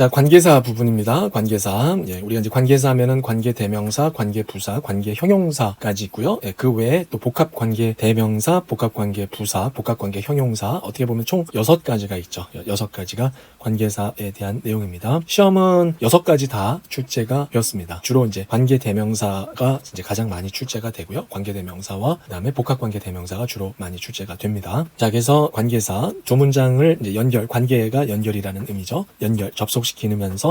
자, 관계사 부분입니다. 관계사. 우리가 이제 관계사 하면은 관계 대명사, 관계 부사, 관계 형용사까지 있고요. 그 외에 또 복합 관계 대명사, 복합 관계 부사, 복합 관계 형용사, 어떻게 보면 총 6가지가 있죠. 6가지가 관계사에 대한 내용입니다. 시험은 6가지 다 출제가 되었습니다. 주로 이제 관계 대명사가 이제 가장 많이 출제가 되고요. 관계 대명사와 그다음에 복합 관계 대명사가 주로 많이 출제가 됩니다. 자, 그래서 관계사 두 문장을 이제 연결, 관계가 연결이라는 의미죠. 연결, 접속시키면서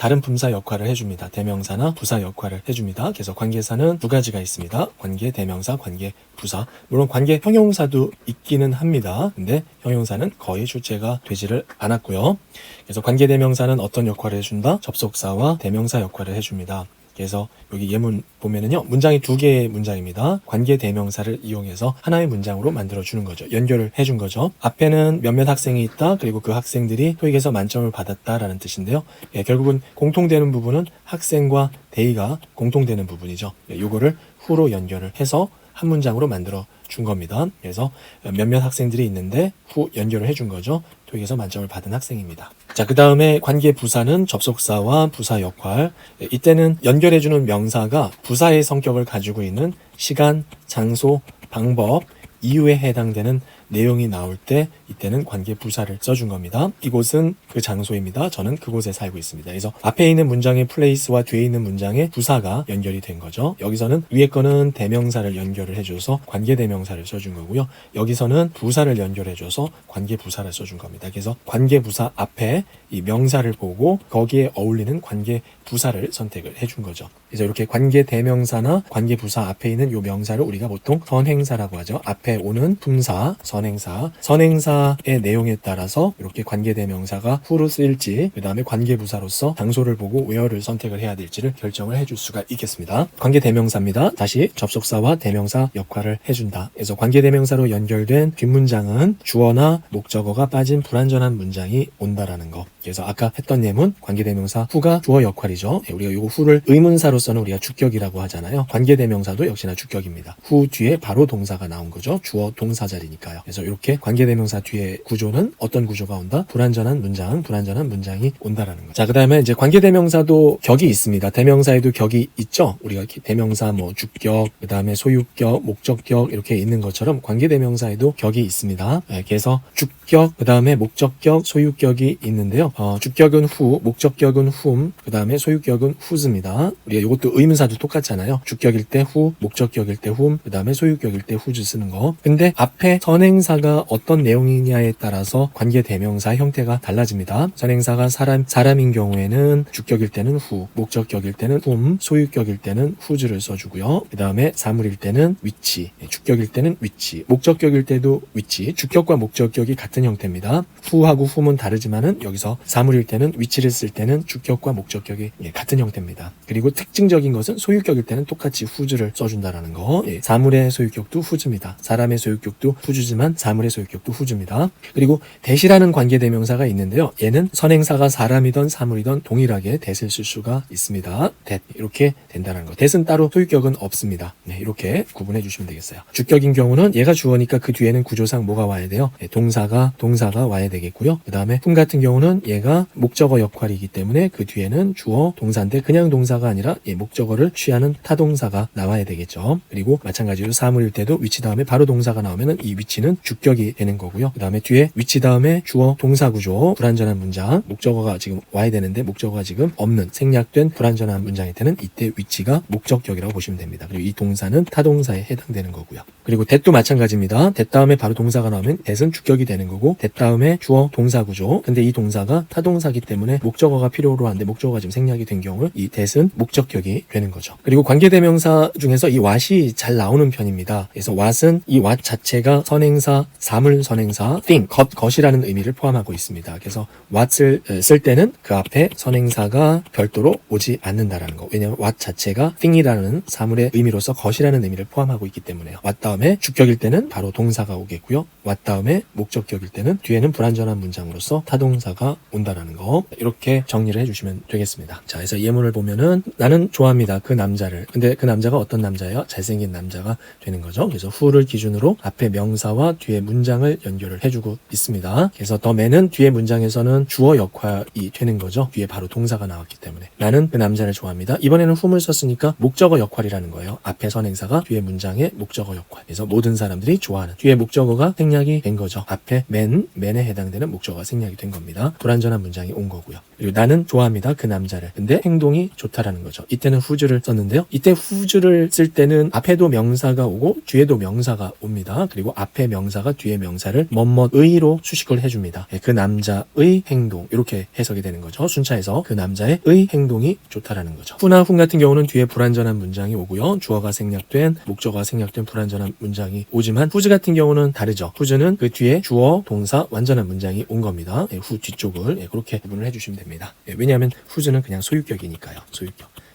다른 품사 역할을 해줍니다. 대명사나 부사 역할을 해줍니다. 그래서 관계사는 2가지가 있습니다. 관계 대명사, 관계 부사. 물론 관계 형용사도 있기는 합니다. 근데 형용사는 거의 출제가 되지를 않았고요. 그래서 관계 대명사는 어떤 역할을 해준다? 접속사와 대명사 역할을 해줍니다. 그래서 여기 예문 보면은요, 문장이 2개의 문장입니다. 관계 대명사를 이용해서 하나의 문장으로 만들어주는 거죠. 연결을 해준 거죠. 앞에는 몇몇 학생이 있다, 그리고 그 학생들이 토익에서 만점을 받았다라는 뜻인데요. 결국은 공통되는 부분은 학생과 대의가 공통되는 부분이죠. 요거를 후로 연결을 해서 한 문장으로 만들어 준 겁니다. 그래서 몇몇 학생들이 있는데 후 연결을 해준 거죠. 토익에서 만점을 받은 학생입니다. 자, 그 다음에 관계 부사는 접속사와 부사 역할. 이때는 연결해주는 명사가 부사의 성격을 가지고 있는 시간, 장소, 방법, 이유에 해당되는 내용이 나올 때 이때는 관계 부사를 써준 겁니다. 이곳은 그 장소입니다. 저는 그곳에 살고 있습니다. 그래서 앞에 있는 문장의 place와 뒤에 있는 문장의 부사가 연결이 된 거죠. 여기서는 위에 거는 대명사를 연결을 해줘서 관계 대명사를 써준 거고요. 여기서는 부사를 연결해줘서 관계 부사를 써준 겁니다. 그래서 관계 부사 앞에 이 명사를 보고 거기에 어울리는 관계 부사를 선택을 해준 거죠. 그래서 이렇게 관계 대명사나 관계 부사 앞에 있는 이 명사를 우리가 보통 선행사라고 하죠. 앞에 오는 품사, 선행사의 내용에 따라서 이렇게 관계대명사가 후로 쓰일지, 그 다음에 관계부사로서 장소를 보고 where를 선택을 해야 될지를 결정을 해줄 수가 있겠습니다. 관계대명사입니다. 다시 접속사와 대명사 역할을 해준다. 그래서 관계대명사로 연결된 뒷문장은 주어나 목적어가 빠진 불완전한 문장이 온다라는 거. 그래서 아까 했던 예문 관계대명사 후가 주어 역할이죠. 우리가 이거 후를 의문사로서는 우리가 주격이라고 하잖아요. 관계대명사도 역시나 주격입니다. 후 뒤에 바로 동사가 나온 거죠. 주어 동사 자리니까요. 그래서 이렇게 관계대명사 뒤에 구조는 어떤 구조가 온다? 불완전한 문장이 온다라는 거죠. 자, 그 다음에 이제 관계대명사도 격이 있습니다. 대명사에도 격이 있죠. 우리가 대명사 주격, 그 다음에 소유격, 목적격 이렇게 있는 것처럼 관계대명사에도 격이 있습니다. 그래서 주격, 그 다음에 목적격, 소유격이 있는데요. 주격은 후, 목적격은 whom, 그 다음에 소유격은 whos입니다. 우리가 이것도 의문사도 똑같잖아요. 주격일 때 who, 목적격일 때 whom, 그 다음에 소유격일 때 whose 쓰는 거. 근데 앞에 선행사가 어떤 내용이냐에 따라서 관계 대명사 형태가 달라집니다. 선행사가 사람인 경우에는 주격일 때는 who, 목적격일 때는 whom, 소유격일 때는 whose를 써주고요. 그 다음에 사물일 때는 which, 주격일 때는 which, 목적격일 때도 which, 주격과 목적격이 같은 형태입니다. who하고 whom은 다르지만은 여기서 사물일 때는 which를 쓸 때는 주격과 목적격이 같은 형태입니다. 그리고 특징적인 것은 소유격일 때는 똑같이 whose를 써준다라는 거. 사물의 소유격도 whose입니다. 사람의 소유격도 whose지만 사물의 소유격도 whose입니다. 그리고 that이라는 관계대명사가 있는데요. 얘는 선행사가 사람이든 사물이든 동일하게 that을 쓸 수가 있습니다. that 이렇게 된다는 거. that은 따로 소유격은 없습니다. 이렇게 구분해 주시면 되겠어요. 주격인 경우는 얘가 주어니까 그 뒤에는 구조상 뭐가 와야 돼요? 동사가 와야 되겠고요. 그 다음에 whom 같은 경우는 얘가 목적어 역할이기 때문에 그 뒤에는 주어 동사인데 그냥 동사가 아니라 목적어를 취하는 타동사가 나와야 되겠죠. 그리고 마찬가지로 사물일 때도 which 다음에 바로 동사가 나오면은 이 which는 주격이 되는 거고요. 그 다음에 뒤에 which 다음에 주어 동사 구조, 불완전한 문장, 목적어가 지금 와야 되는데 목적어가 지금 없는 생략된 불완전한 문장일 때는 이때 which가 목적격이라고 보시면 됩니다. 그리고 이 동사는 타동사에 해당되는 거고요. 그리고 that도 마찬가지입니다. that 다음에 바로 동사가 나오면 that은 주격이 되는 거고 that 다음에 주어 동사 구조. 근데 이 동사가 타동사기 때문에 목적어가 필요로 하는데 목적어가 지금 생략이 된 경우 이 that은 목적격이 되는 거죠. 그리고 관계대명사 중에서 이 what이 잘 나오는 편입니다. 그래서 what은 이 what 자체가 선행사, 사물 선행사, thing, 것이라는 의미를 포함하고 있습니다. 그래서 what을 쓸 때는 그 앞에 선행사가 별도로 오지 않는다라는 거. 왜냐하면 what 자체가 thing이라는 사물의 의미로서 것이라는 의미를 포함하고 있기 때문에요. what 다음에 주격일 때는 바로 동사가 오겠고요. what 다음에 목적격일 때는 뒤에는 불완전한 문장으로서 타동사가 온다라는 거 이렇게 정리를 해주시면 되겠습니다. 자, 그래서 예문을 보면은 나는 좋아합니다. 그 남자를. 근데 그 남자가 어떤 남자예요? 잘생긴 남자가 되는 거죠. 그래서 who를 기준으로 앞에 명사와 뒤에 문장을 연결을 해주고 있습니다. 그래서 the man은 뒤에 문장에서는 주어 역할이 되는 거죠. 뒤에 바로 동사가 나왔기 때문에 나는 그 남자를 좋아합니다. 이번에는 whom을 썼으니까 목적어 역할이라는 거예요. 앞에 선행사가 뒤에 문장의 목적어 역할. 그래서 모든 사람들이 좋아하는 뒤에 목적어가 생략이 된 거죠. 앞에 man에 해당되는 목적어가 생략이 된 겁니다. 불완전한 문장이 온 거고요. 그리고 나는 좋아합니다. 그 남자를. 근데 행동이 좋다라는 거죠. 이때는 who's를 썼는데요. 이때 who's를 쓸 때는 앞에도 명사가 오고 뒤에도 명사가 옵니다. 그리고 앞에 명사가 뒤에 명사를 뭐뭐의로 수식을 해줍니다. 그 남자의 행동 이렇게 해석이 되는 거죠. 순차에서 그 남자의 행동이 좋다라는 거죠. who나 whom 같은 경우는 뒤에 불완전한 문장이 오고요. 주어가 생략된 목적어가 생략된 불완전한 문장이 오지만 whose 같은 경우는 다르죠. whose는 그 뒤에 주어, 동사, 완전한 문장이 온 겁니다. who 뒤쪽을 그렇게 구분을 해주시면 됩니다. 왜냐하면 whose는 그냥 소유격이니까요.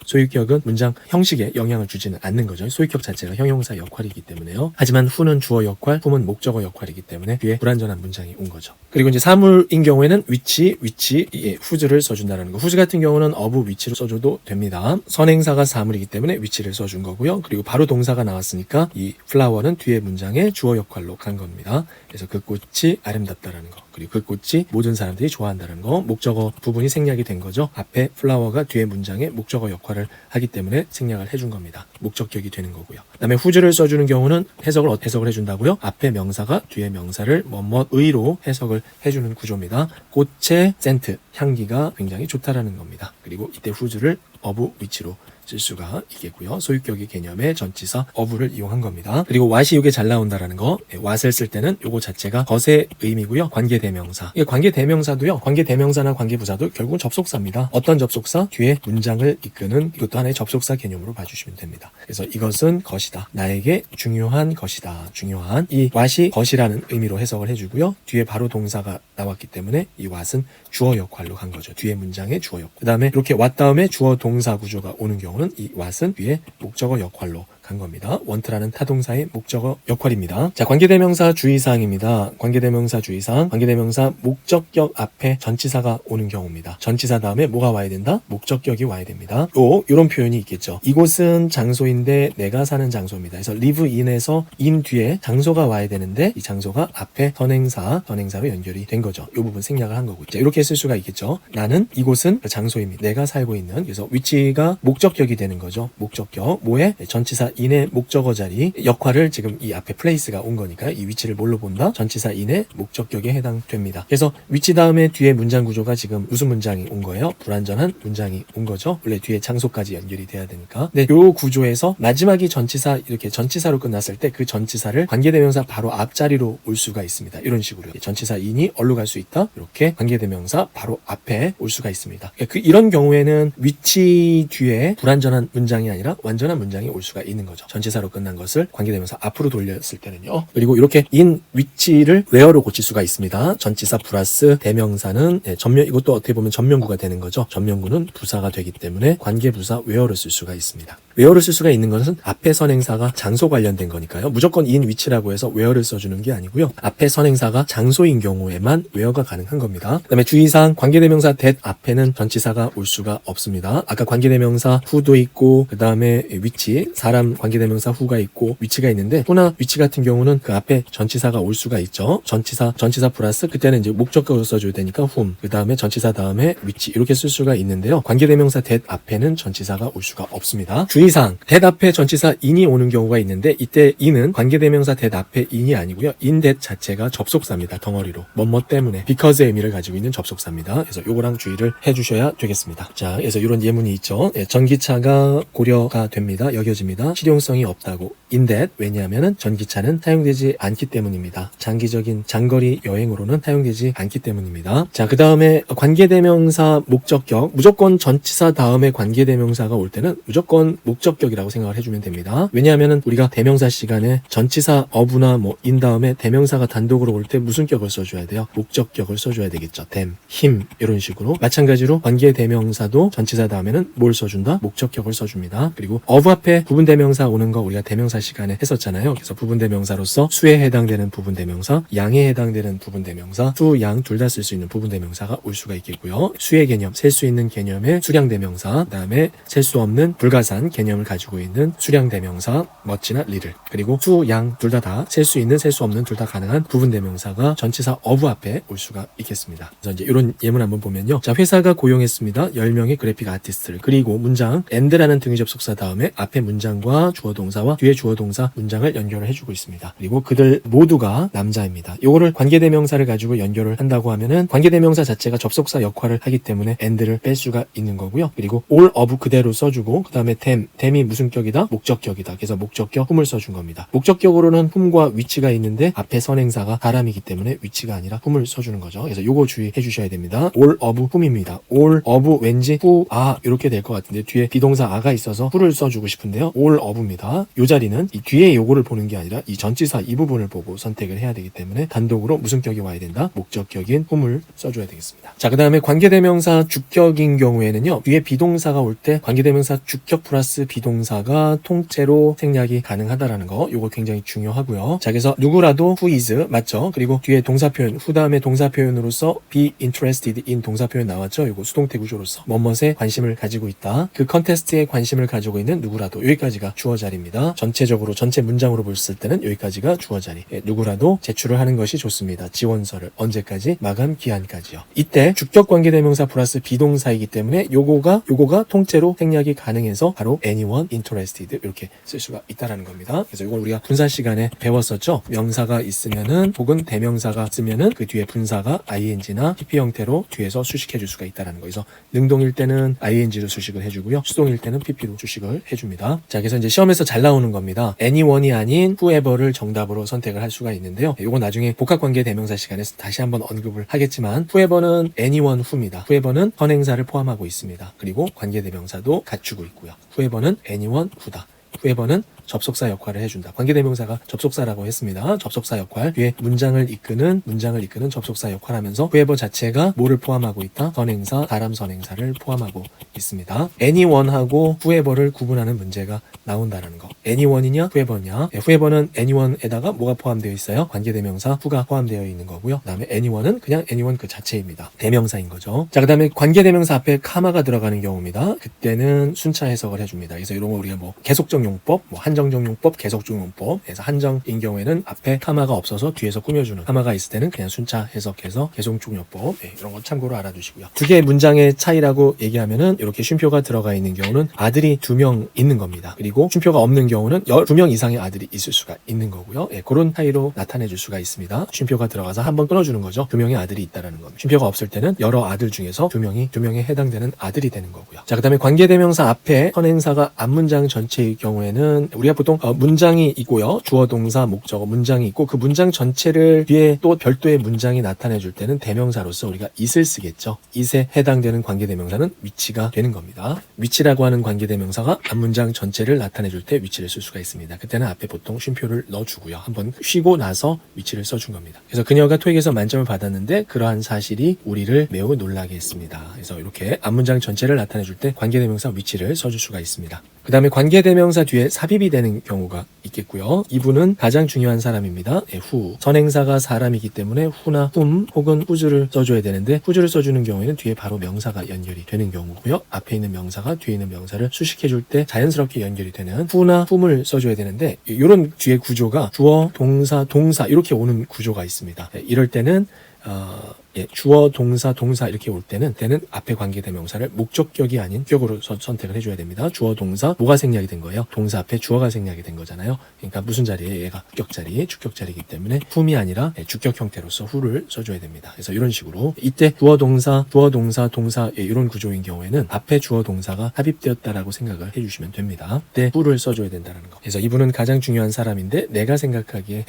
소유격은 문장 형식에 영향을 주지는 않는 거죠. 소유격 자체가 형용사 역할이기 때문에요. 하지만 who는 주어 역할, whom은 목적어 역할이기 때문에 뒤에 불완전한 문장이 온 거죠. 그리고 이제 사물인 경우에는 which, whose를 써준다는 거. whose 같은 경우는 of which를 써줘도 됩니다. 선행사가 사물이기 때문에 which를 써준 거고요. 그리고 바로 동사가 나왔으니까 이 flower는 뒤에 문장의 주어 역할로 간 겁니다. 그래서 그 꽃이 아름답다라는 거. 그리고 그 꽃이 모든 사람들이 좋아한다는 거. 목적어 부분이 생략이 된 거죠. 앞에 flower가 뒤에 문장의 목적어 역할을 하기 때문에 생략을 해준 겁니다. 목적격이 되는 거고요. 그 다음에 whose를 써주는 경우는 해석을 해준다고요. 앞에 명사가 뒤에 명사를 뭐뭐의로 해석을 해주는 구조입니다. 꽃의 센트, 향기가 굉장히 좋다라는 겁니다. 그리고 이때 whose를 of which로 쓸 수가 있겠고요. 소유격의 개념의 전치사 of를 이용한 겁니다. 그리고 what이 이게 잘 나온다라는 거. what을 쓸 때는 요거 자체가 것의 의미고요. 관계대명사. 이게 관계대명사도요. 관계대명사나 관계부사도 결국은 접속사입니다. 어떤 접속사? 뒤에 문장을 이끄는 이것도 하나의 접속사 개념으로 봐주시면 됩니다. 그래서 이것은 것이다. 나에게 중요한 것이다. 중요한 이 what이 것이라는 의미로 해석을 해주고요. 뒤에 바로 동사가 나왔기 때문에 이 what은 주어 역할로 간 거죠. 뒤에 문장의 주어 역할. 그 다음에 이렇게 what 다음에 주어 동사 구조가 오는 경우는 이 what은 뒤에 목적어 역할로 간 겁니다. want라는 타동사의 목적어 역할입니다. 자, 관계대명사 주의사항입니다. 관계대명사 주의사항. 관계대명사 목적격 앞에 전치사가 오는 경우입니다. 전치사 다음에 뭐가 와야 된다? 목적격이 와야 됩니다. 요런 표현이 있겠죠. 이곳은 장소인데 내가 사는 장소입니다. 그래서 live in에서 in 뒤에 장소가 와야 되는데 이 장소가 앞에 선행사로 연결이 된 거죠. 이 부분 생략을 한 거고. 자, 이렇게 쓸 수가 있겠죠. 나는 이곳은 장소입니다. 내가 살고 있는. 그래서 which가 목적격이 되는 거죠. 목적격. 뭐에? 전치사 in의 목적어 자리 역할을 지금 이 앞에 place가 온 거니까 이 위치를 뭘로 본다? 전치사 in의 목적격에 해당됩니다. 그래서 which 다음에 뒤에 문장 구조가 지금 무슨 문장이 온 거예요? 불완전한 문장이 온 거죠. 원래 뒤에 장소까지 연결이 돼야 되니까. 근데 요 구조에서 마지막이 전치사 이렇게 전치사로 끝났을 때 그 전치사를 관계대명사 바로 앞자리로 올 수가 있습니다. 이런 식으로 전치사 in이 어디로 갈 수 있다? 이렇게 관계대명사 바로 앞에 올 수가 있습니다. 이런 경우에는 which 뒤에 불완전한 문장이 아니라 완전한 문장이 올 수가 있는 거죠. 전치사로 끝난 것을 관계대명사 앞으로 돌렸을 때는요. 그리고 이렇게 in which를 where로 고칠 수가 있습니다. 전치사 플러스 대명사는 이것도 어떻게 보면 전면구가 되는 거죠. 전면구는 부사가 되기 때문에 관계부사 where를 쓸 수가 있습니다. where를 쓸 수가 있는 것은 앞에 선행사가 장소 관련된 거니까요. 무조건 in which라고 해서 where를 써주는 게 아니고요. 앞에 선행사가 장소인 경우에만 where가 가능한 겁니다. 그 다음에 주의사항 관계대명사 that 앞에는 전치사가 올 수가 없습니다. 아까 관계대명사 who도 있고 그 다음에 which 사람 관계대명사 who가 있고 which가 있는데 who나 which 같은 경우는 그 앞에 전치사가 올 수가 있죠. 전치사 플러스 그때는 이제 목적격으로 써줘야 되니까 whom 그 다음에 전치사 다음에 which 이렇게 쓸 수가 있는데요. 관계대명사 that 앞에는 전치사가 올 수가 없습니다. 주의사항 that 앞에 전치사 in이 오는 경우가 있는데 이때 in은 관계대명사 that 앞에 in이 아니고요. in that 자체가 접속사입니다. 덩어리로 뭐뭐 때문에 because의 의미를 가지고 있는 접속사입니다. 그래서 요거랑 주의를 해주셔야 되겠습니다. 자, 그래서 이런 예문이 있죠. 전기차가 고려가 됩니다. 여겨집니다. 실용성이 없다고. in that 왜냐하면 전기차는 사용되지 않기 때문입니다. 장거리 여행으로는 사용되지 않기 때문입니다. 자, 그 다음에 관계대명사 목적격 무조건 전치사 다음에 관계대명사가 올 때는 무조건 목적격이라고 생각을 해주면 됩니다. 왜냐하면 우리가 대명사 시간에 전치사 of나 in 다음에 대명사가 단독으로 올 때 무슨 격을 써줘야 돼요? 목적격을 써줘야 되겠죠. them, him 이런 식으로 마찬가지로 관계대명사도 전치사 다음에는 뭘 써준다? 목적격을 써줍니다. 그리고 of 앞에 부분대명사 부분대명사 오는 거 우리가 대명사 시간에 했었잖아요. 그래서 부분대명사로서 수에 해당되는 부분대명사, 양에 해당되는 부분대명사, 수, 양 둘 다 쓸 수 있는 부분대명사가 올 수가 있겠고요. 수의 개념, 셀 수 있는 개념의 수량대명사, 그 다음에 셀 수 없는 불가산 개념을 가지고 있는 수량대명사, 멋지나 리를, 그리고 수, 양 둘 다 셀 수 있는, 셀 수 없는 둘 다 가능한 부분대명사가 전치사 of 앞에 올 수가 있겠습니다. 그래서 이제 이런 예문 한번 보면요. 자, 회사가 고용했습니다. 10명의 그래픽 아티스트를. 그리고 문장 and라는 등위 접속사 다음에 앞에 문장과 주어 동사와 뒤에 주어 동사 문장을 연결을 해주고 있습니다. 그리고 그들 모두가 남자입니다. 요거를 관계대명사를 가지고 연결을 한다고 하면은 관계대명사 자체가 접속사 역할을 하기 때문에 and를 뺄 수가 있는 거고요. 그리고 all of 그대로 써주고 그 다음에 them이 무슨 격이다? 목적격이다. 그래서 목적격 whom을 써준 겁니다. 목적격으로는 whom과 위치가 있는데 앞에 선행사가 사람이기 때문에 위치가 아니라 whom을 써주는 거죠. 그래서 요거 주의해 주셔야 됩니다. all of whom입니다. all of 왠지 who, 이렇게 될 것 같은데 뒤에 비동사 a가 있어서 who를 써주고 싶은데요. all of입니다. 요 자리는 이 뒤에 요거를 보는 게 아니라 이 전치사 이 부분을 보고 선택을 해야 되기 때문에 단독으로 무슨 격이 와야 된다? 목적격인 whom을 써줘야 되겠습니다. 자, 그 다음에 관계대명사 주격인 경우에는요. 뒤에 비동사가 올 때 관계대명사 주격 플러스 비동사가 통째로 생략이 가능하다라는 거 요거 굉장히 중요하고요. 자, 그래서 누구라도 who is 맞죠? 그리고 뒤에 동사 표현 who 다음에 동사 표현으로서 be interested in 동사 표현 나왔죠? 요거 수동태 구조로서 뭐뭇에 관심을 가지고 있다. 그 컨테스트에 관심을 가지고 있는 누구라도 여기까지가 주어 자리입니다. 전체적으로 전체 문장으로 봤을 때는 여기까지가 주어 자리. 누구라도 제출을 하는 것이 좋습니다. 지원서를 언제까지? 마감 기한까지요. 이때 주격 관계대명사 플러스 비동사이기 때문에 요거가 통째로 생략이 가능해서 바로 anyone interested 이렇게 쓸 수가 있다라는 겁니다. 그래서 이걸 우리가 분사 시간에 배웠었죠. 명사가 있으면은 혹은 대명사가 있으면은 그 뒤에 분사가 ing나 pp 형태로 뒤에서 수식해 줄 수가 있다라는 거. 그래서 능동일 때는 ing로 수식을 해주고요. 수동일 때는 pp로 수식을 해줍니다. 자, 그래서 이제 시험에서 잘 나오는 겁니다. anyone이 아닌 whoever를 정답으로 선택을 할 수가 있는데요. 이건 나중에 복합관계 대명사 시간에서 다시 한번 언급을 하겠지만 whoever는 anyone who입니다. whoever는 선행사를 포함하고 있습니다. 그리고 관계대명사도 갖추고 있고요. whoever는 anyone who다. whoever는 접속사 역할을 해준다. 관계대명사가 접속사라고 했습니다. 접속사 역할, 뒤에 문장을 이끄는 접속사 역할하면서 whoever 자체가 뭐를 포함하고 있다? 선행사, 사람 선행사를 포함하고 있습니다. anyone하고 whoever를 구분하는 문제가 나온다는 거. anyone이냐 whoever냐? whoever는 anyone에다가 뭐가 포함되어 있어요? 관계대명사 who가 포함되어 있는 거고요. 그 다음에 anyone은 그냥 anyone 그 자체입니다. 대명사인 거죠. 자, 그 다음에 관계대명사 앞에 카마가 들어가는 경우입니다. 그때는 순차 해석을 해줍니다. 그래서 이런 거 우리가 뭐 계속적용법, 한정적용법, 계속적용법. 그래서 한정인 경우에는 앞에 카마가 없어서 뒤에서 꾸며주는, 카마가 있을 때는 그냥 순차 해석해서 계속적용법. 이런 거 참고로 알아두시고요. 두 개의 문장의 차이라고 얘기하면은 이렇게 쉼표가 들어가 있는 경우는 아들이 2명 있는 겁니다. 그리고 쉼표가 없는 경우는 2명 이상의 아들이 있을 수가 있는 거고요. 그런 차이로 나타내 줄 수가 있습니다. 쉼표가 들어가서 한번 끊어주는 거죠. 2명의 아들이 있다라는 겁니다. 쉼표가 없을 때는 여러 아들 중에서 2명에 해당되는 아들이 되는 거고요. 자, 그 다음에 관계대명사 앞에 선행사가 앞문장 전체의 경우에는 우리가 보통 문장이 있고요. 주어, 동사, 목적어 문장이 있고 그 문장 전체를 뒤에 또 별도의 문장이 나타내 줄 때는 대명사로서 우리가 it을 쓰겠죠. it에 해당되는 관계대명사는 위치가 되는 겁니다. 위치라고 하는 관계대명사가 앞문장 전체를 나타내 줄 때 위치를 쓸 수가 있습니다. 그때는 앞에 보통 쉼표를 넣어주고요. 한번 쉬고 나서 위치를 써준 겁니다. 그래서 그녀가 토익에서 만점을 받았는데 그러한 사실이 우리를 매우 놀라게 했습니다. 그래서 이렇게 앞문장 전체를 나타내 줄 때 관계대명사 위치를 써줄 수가 있습니다. 그 다음에 관계대명사 뒤에 삽입이 되는 경우가 있겠고요. 이분은 가장 중요한 사람입니다. who. 선행사가 사람이기 때문에 who나 whom 혹은 whose를 써줘야 되는데 whose를 써주는 경우에는 뒤에 바로 명사가 연결이 되는 경우고요. 앞에 있는 명사가 뒤에 있는 명사를 수식해줄 때 자연스럽게 연결이 되는 who나 whom을 써줘야 되는데 이런 뒤에 구조가 주어, 동사 이렇게 오는 구조가 있습니다. 이럴 때는 주어, 동사 이렇게 올 때는 앞에 관계대명사를 목적격이 아닌 격으로 선택을 해줘야 됩니다. 주어, 동사, 뭐가 생략이 된 거예요? 동사 앞에 주어가 생략이 된 거잖아요. 그러니까 무슨 자리에 얘가 주격 자리이기 때문에 whom이 아니라 주격 형태로서 who를 써줘야 됩니다. 그래서 이런 식으로 이때 주어, 동사 이런 구조인 경우에는 앞에 주어, 동사가 삽입되었다라고 생각을 해주시면 됩니다. 그때 who를 써줘야 된다는 거. 그래서 이분은 가장 중요한 사람인데 내가 생각하기에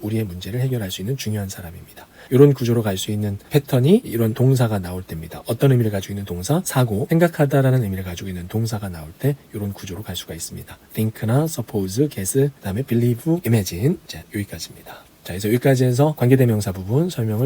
우리의 문제를 해결할 수 있는 중요한 사람입니다. 이런 구조로 갈 수 있는 패턴이 이런 동사가 나올 때입니다. 어떤 의미를 가지고 있는 동사? 사고, 생각하다라는 의미를 가지고 있는 동사가 나올 때 이런 구조로 갈 수가 있습니다. think나 suppose, guess, 그다음에 believe, imagine. 자, 여기까지입니다. 자, 그래서 여기까지 해서 관계대명사 부분 설명을